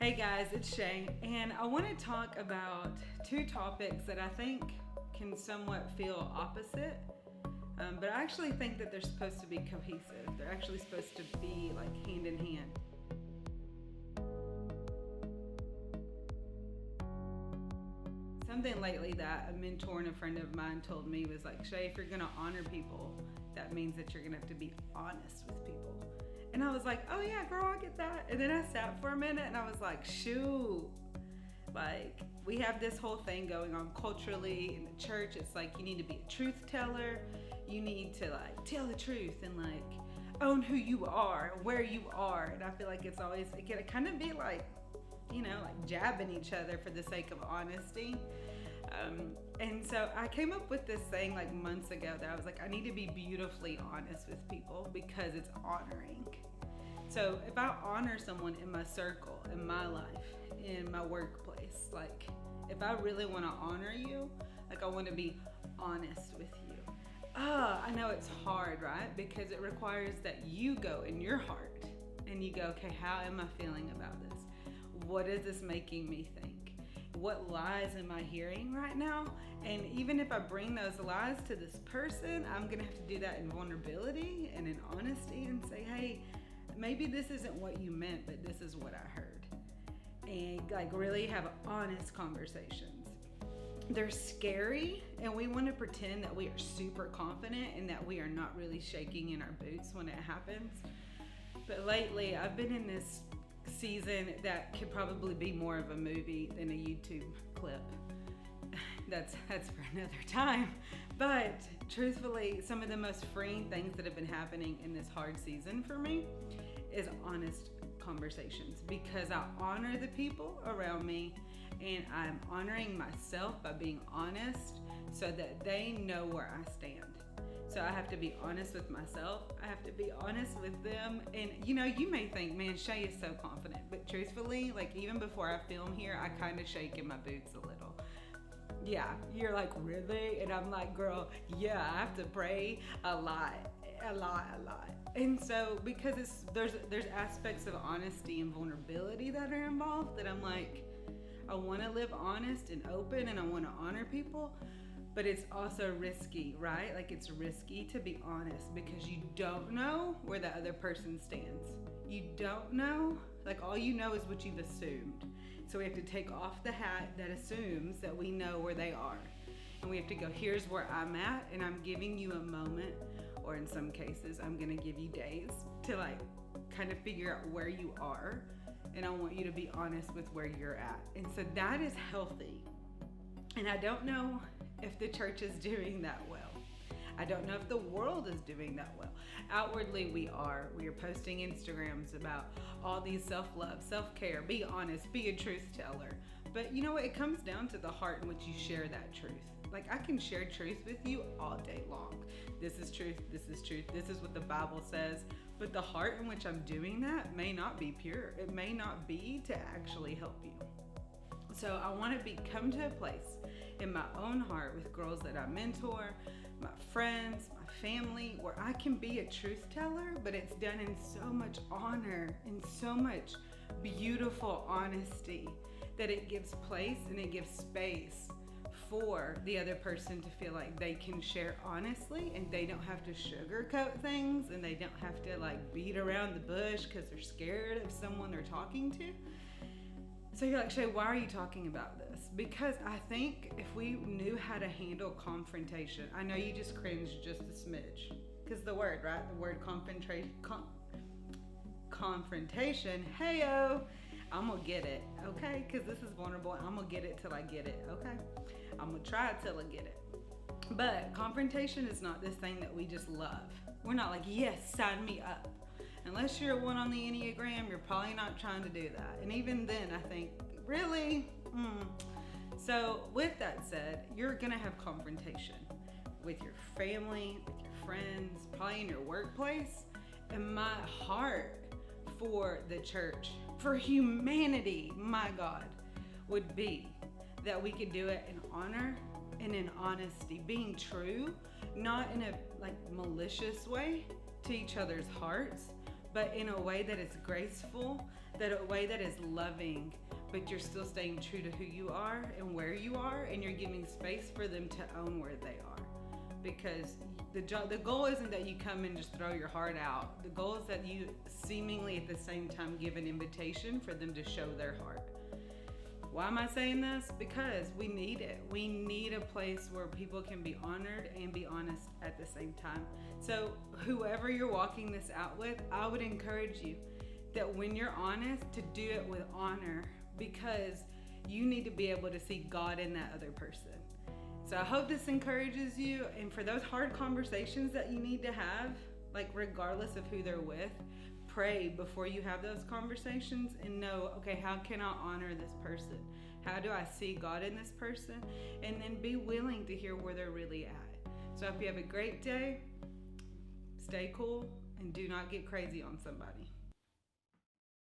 Hey guys, it's Shay, and I want to talk about two topics that I think can somewhat feel opposite, but I actually think that they're supposed to be cohesive. They're actually supposed to be like hand in hand. Something lately that a mentor and a friend of mine told me was like, Shay, if you're going to honor people, that means that you're going to have to be honest with people. And I was like, oh yeah, girl, I get that. And then I sat for a minute and I was like, shoot. Like, we have this whole thing going on culturally in the church. It's like you need to be a truth teller. You need to like tell the truth and like own who you are, where you are. And I feel like it's always, it can kind of be like, like jabbing each other for the sake of honesty. And so I came up with this thing like months ago that I was like, I need to be beautifully honest with people because it's honoring. So if I honor someone in my circle, in my life, in my workplace, like if I really want to honor you, like I want to be honest with you. I know it's hard, right? Because it requires that you go in your heart and you go, okay, how am I feeling about this? What is this making me think? What lies am I hearing right now? And even if I bring those lies to this person, I'm gonna have to do that in vulnerability and in honesty and say, hey, maybe this isn't what you meant, but this is what I heard. And like really have honest conversations. They're scary and we want to pretend that we are super confident and that we are not really shaking in our boots when it happens. But lately I've been in this season that could probably be more of a movie than a YouTube clip. That's for another time. But truthfully, some of the most freeing things that have been happening in this hard season for me is honest conversations, because I honor the people around me and I'm honoring myself by being honest so that they know where I stand. So I have to be honest with myself. I have to be honest with them. And you may think, man, Shay is so confident. But truthfully, like even before I film here, I kind of shake in my boots a little. Yeah, you're like, really? And I'm like, girl, yeah, I have to pray a lot. And so because there's aspects of honesty and vulnerability that are involved that I'm like, I want to live honest and open and I want to honor people. But it's also risky, right? Like it's risky to be honest because you don't know where the other person stands. You don't know, like all you know is what you've assumed. So we have to take off the hat that assumes that we know where they are. And we have to go, here's where I'm at and I'm giving you a moment, or in some cases, I'm gonna give you days to like kind of figure out where you are. And I want you to be honest with where you're at. And so that is healthy. And I don't know if the church is doing that well. I don't know if the world is doing that well. Outwardly, we are posting Instagrams about all these self-love, self-care, be honest, be a truth teller. But you know what? It comes down to the heart in which you share that truth. Like I can share truth with you all day long. This is truth, this is truth, this is what the Bible says. But the heart in which I'm doing that may not be pure. It may not be to actually help you. So I want to come to a place in my own heart with girls that I mentor, my friends, my family, where I can be a truth teller, but it's done in so much honor and so much beautiful honesty that it gives place and it gives space for the other person to feel like they can share honestly and they don't have to sugarcoat things and they don't have to like beat around the bush because they're scared of someone they're talking to. So you're like, Shay, why are you talking about this? Because I think if we knew how to handle confrontation, I know you just cringed just a smidge. Because the word, right? The word confrontation, hey-o, I'm gonna get it, okay? Because this is vulnerable. I'm gonna get it till I get it, okay? I'm gonna try it till I get it. But confrontation is not this thing that we just love. We're not like, yes, sign me up. Unless you're one on the Enneagram, you're probably not trying to do that. And even then, I think, really? So with that said, you're gonna have confrontation with your family, with your friends, probably in your workplace. And my heart for the church, for humanity, my God, would be that we could do it in honor and in honesty, being true, not in a like malicious way to each other's hearts, but in a way that is graceful, that a way that is loving, but you're still staying true to who you are and where you are, and you're giving space for them to own where they are. Because the goal isn't that you come and just throw your heart out. The goal is that you seemingly at the same time give an invitation for them to show their heart. Why am I saying this? Because we need it. We need a place where people can be honored and be honest at the same time. So whoever you're walking this out with, I would encourage you that when you're honest, to do it with honor, because you need to be able to see God in that other person. So I hope this encourages you. And for those hard conversations that you need to have, like regardless of who they're with, pray before you have those conversations and know, okay, how can I honor this person? How do I see God in this person? And then be willing to hear where they're really at. So I hope you have a great day. Stay cool and do not get crazy on somebody.